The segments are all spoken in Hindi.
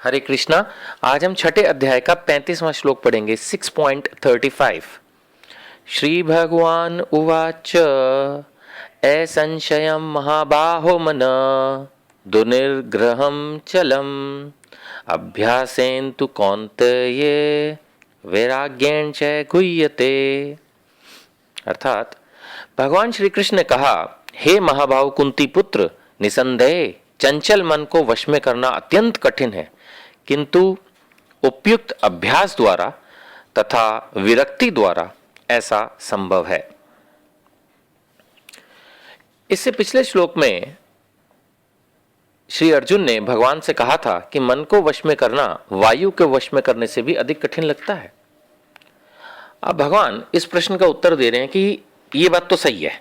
हरे कृष्णा। आज हम छठे अध्याय का 35वां श्लोक पढ़ेंगे 6.35। श्री भगवान उवाच असंशयं महाबाहो मन दुर्निग्रहं चलम अभ्यासेन तु कौन्तेय वैराग्येण च गुह्यते। अर्थात भगवान श्री कृष्ण ने कहा, हे महाभाव कुंती पुत्र, निसंदेह चंचल मन को वश में करना अत्यंत कठिन है, किंतु उपयुक्त अभ्यास द्वारा तथा विरक्ति द्वारा ऐसा संभव है। इससे पिछले श्लोक में श्री अर्जुन ने भगवान से कहा था कि मन को वश में करना वायु के वश में करने से भी अधिक कठिन लगता है। अब भगवान इस प्रश्न का उत्तर दे रहे हैं कि ये बात तो सही है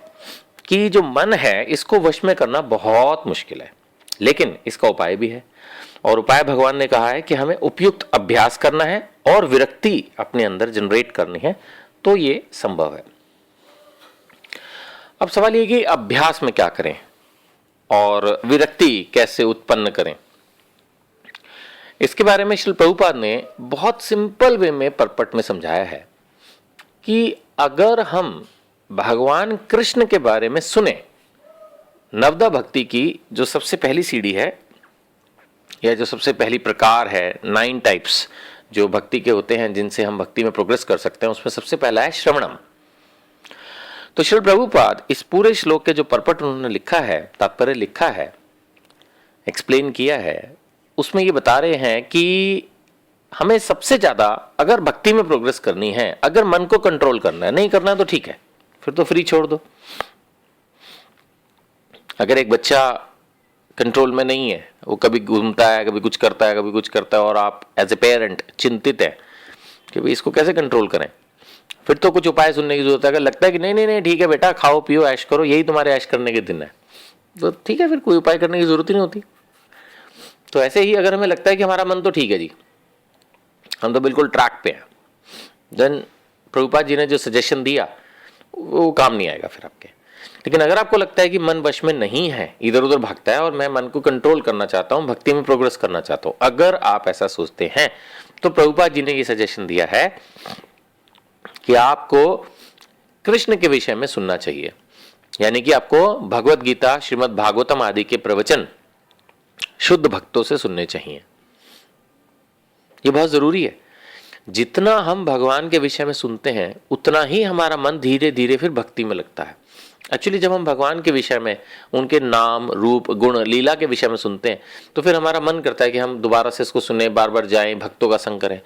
कि जो मन है इसको वश में करना बहुत मुश्किल है, लेकिन इसका उपाय भी है। और उपाय भगवान ने कहा है कि हमें उपयुक्त अभ्यास करना है और विरक्ति अपने अंदर जनरेट करनी है, तो ये संभव है। अब सवाल ये कि अभ्यास में क्या करें और विरक्ति कैसे उत्पन्न करें। इसके बारे में श्री प्रभुपाद ने बहुत सिंपल वे में परपट में समझाया है कि अगर हम भगवान कृष्ण के बारे में सुने, नवदा भक्ति की जो सबसे पहली सीढ़ी है या जो सबसे पहली प्रकार है, 9 टाइप्स जो भक्ति के होते हैं जिनसे हम भक्ति में प्रोग्रेस कर सकते हैं, उसमें सबसे पहला है श्रवणम। तो श्री प्रभुपाद इस पूरे श्लोक के जो परपट उन्होंने लिखा है, तात्पर्य लिखा है, एक्सप्लेन किया है, उसमें ये बता रहे हैं कि हमें सबसे ज्यादा अगर भक्ति में प्रोग्रेस करनी है, अगर मन को कंट्रोल करना है, नहीं करना है तो ठीक है, फिर तो फ्री छोड़ दो। अगर एक बच्चा कंट्रोल में नहीं है, वो कभी घूमता है, कभी कुछ करता है, कभी कुछ करता है, और आप एज ए पेरेंट चिंतित है कि भाई इसको कैसे कंट्रोल करें, फिर तो कुछ उपाय सुनने की जरूरत है। अगर लगता है कि नहीं नहीं नहीं ठीक है बेटा, खाओ पियो ऐश करो, यही तुम्हारे ऐश करने के दिन है, तो ठीक है, फिर कोई उपाय करने की जरूरत ही नहीं होती। तो ऐसे ही अगर हमें लगता है कि हमारा मन तो ठीक है जी, हम तो बिल्कुल ट्रैक पे हैं, देन प्रभुपाद जी ने जो सजेशन दिया वो काम नहीं आएगा फिर आपके। लेकिन अगर आपको लगता है कि मन वश में नहीं है, इधर उधर भागता है और मैं मन को कंट्रोल करना चाहता हूं, भक्ति में प्रोग्रेस करना चाहता हूं, अगर आप ऐसा सोचते हैं तो प्रभुपाद जी ने ये सजेशन दिया है कि आपको कृष्ण के विषय में सुनना चाहिए। यानी कि आपको भगवत गीता, श्रीमद् भागवतम आदि के प्रवचन शुद्ध भक्तों से सुनने चाहिए। ये बहुत जरूरी है। जितना हम भगवान के विषय में सुनते हैं उतना ही हमारा मन धीरे धीरे फिर भक्ति में लगता है। एक्चुअली जब हम भगवान के विषय में, उनके नाम, रूप, गुण, लीला के विषय में सुनते हैं तो फिर हमारा मन करता है कि हम दोबारा से इसको सुने, बार बार जाएं, भक्तों का संग करें।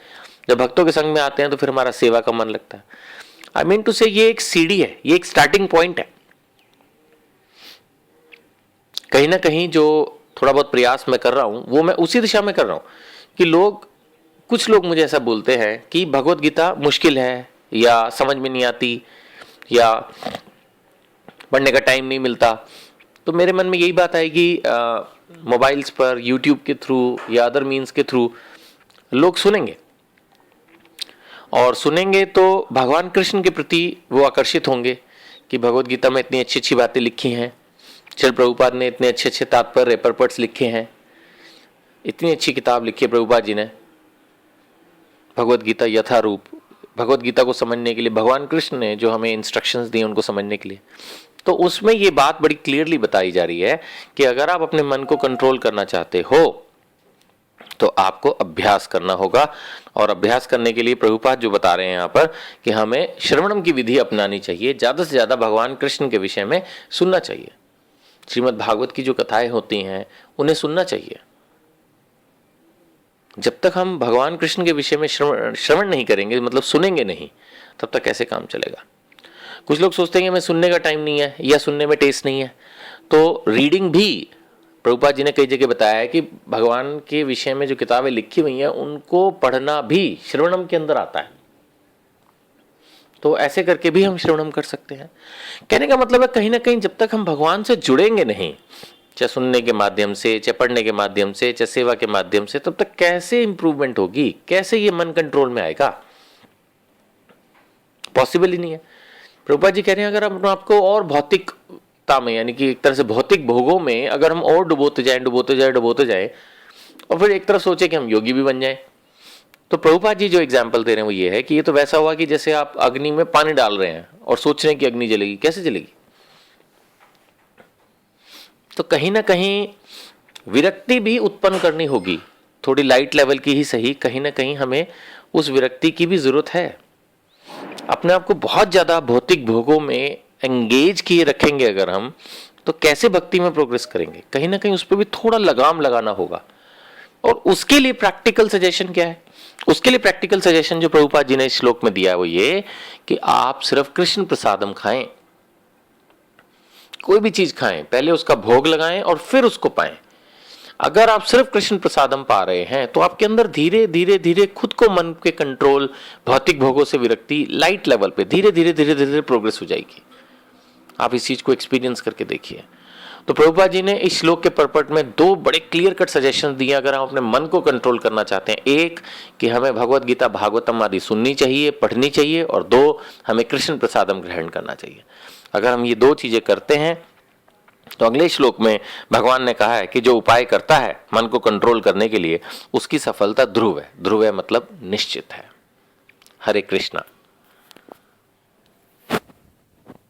जब भक्तों के संग में आते हैं तो फिर हमारा सेवा का मन लगता है। आई मीन टू से ये एक सीढ़ी है, ये एक स्टार्टिंग पॉइंट है। कहीं ना कहीं जो थोड़ा बहुत प्रयास मैं कर रहा हूं वो मैं उसी दिशा में कर रहा हूं कि कुछ लोग मुझे ऐसा बोलते हैं कि भगवत गीता मुश्किल है, या समझ में नहीं आती, या पढ़ने का टाइम नहीं मिलता। तो मेरे मन में यही बात आएगी, मोबाइल्स पर, यूट्यूब के थ्रू या अदर मीन्स के थ्रू लोग सुनेंगे, और सुनेंगे तो भगवान कृष्ण के प्रति वो आकर्षित होंगे कि भगवत गीता में इतनी अच्छी अच्छी बातें लिखी हैं, श्रील प्रभुपाद ने इतने अच्छे अच्छे तात्पर्य, परपट्स लिखे हैं, इतनी अच्छी किताब लिखी है प्रभुपाद जी ने, भगवत गीता यथारूप। भगवत गीता को समझने के लिए भगवान कृष्ण ने जो हमें इंस्ट्रक्शंस दिए उनको समझने के लिए, तो उसमें ये बात बड़ी क्लियरली बताई जा रही है कि अगर आप अपने मन को कंट्रोल करना चाहते हो तो आपको अभ्यास करना होगा। और अभ्यास करने के लिए प्रभुपाद जो बता रहे हैं यहाँ पर कि हमें श्रवणम की विधि अपनानी चाहिए, ज्यादा से ज्यादा भगवान कृष्ण के विषय में सुनना चाहिए। श्रीमद् भागवत की जो कथाएं होती हैं उन्हें सुनना चाहिए। जब तक हम भगवान कृष्ण के विषय में श्रवण नहीं करेंगे, मतलब सुनेंगे नहीं, तब तक कैसे काम चलेगा। कुछ लोग सोचते हैं कि हमें सुनने का टाइम नहीं है या सुनने में टेस्ट नहीं है, तो रीडिंग भी प्रभुपाद जी ने कई जगह बताया है कि भगवान के विषय में जो किताबें लिखी हुई हैं उनको पढ़ना भी श्रवणम के अंदर आता है। तो ऐसे करके भी हम श्रवणम कर सकते हैं। कहने का मतलब है कहीं ना कहीं जब तक हम भगवान से जुड़ेंगे नहीं, चाहे सुनने के माध्यम से, चाहे पढ़ने के माध्यम से, चाहे सेवा के माध्यम से, तब तक कैसे इंप्रूवमेंट होगी, कैसे ये मन कंट्रोल में आएगा, पॉसिबल ही नहीं है। प्रभुपाद जी कह रहे हैं अगर हम आपको और भौतिकता में, यानी कि एक तरह से भौतिक भोगों में अगर हम और डुबोते जाएं और फिर एक तरफ सोचे कि हम योगी भी बन जाएं। तो प्रभुपाद जी जो एग्जाम्पल दे रहे हैं वो ये है कि ये तो वैसा हुआ कि जैसे आप अग्नि में पानी डाल रहे हैं और सोच रहे हैं कि अग्नि जलेगी, कैसे जलेगी? तो कहीं ना कहीं विरक्ति भी उत्पन्न करनी होगी, थोड़ी लाइट लेवल की ही सही, कहीं ना कहीं हमें उस विरक्ति की भी जरूरत है। अपने आप को बहुत ज्यादा भौतिक भोगों में एंगेज किए रखेंगे अगर हम, तो कैसे भक्ति में प्रोग्रेस करेंगे? कहीं ना कहीं उस पर भी थोड़ा लगाम लगाना होगा। और उसके लिए प्रैक्टिकल सजेशन क्या है? उसके लिए प्रैक्टिकल सजेशन जो प्रभुपाद जी ने इस श्लोक में दिया है वो ये कि आप सिर्फ कृष्ण प्रसादम खाएं। कोई भी चीज खाएं, पहले उसका भोग लगाएं और फिर उसको पाएं। अगर आप सिर्फ कृष्ण प्रसादम पा रहे हैं तो आपके अंदर धीरे धीरे धीरे खुद को मन के कंट्रोल, भौतिक भोगों से विरक्ति लाइट लेवल पे धीरे धीरे धीरे धीरे प्रोग्रेस हो जाएगी। आप इस चीज को एक्सपीरियंस करके देखिए। तो प्रभुपाद जी ने इस श्लोक के परपट में दो बड़े क्लियर कट सजेशन दिए अगर हम अपने मन को कंट्रोल करना चाहते हैं। एक कि हमें भगवत गीता, भागवतम आदि सुननी चाहिए, पढ़नी चाहिए, और दो, हमें कृष्ण प्रसादम ग्रहण करना चाहिए। अगर हम ये दो चीजें करते हैं तो अगले श्लोक में भगवान ने कहा है कि जो उपाय करता है मन को कंट्रोल करने के लिए, उसकी सफलता ध्रुव है। ध्रुव है मतलब निश्चित है। हरे कृष्णा।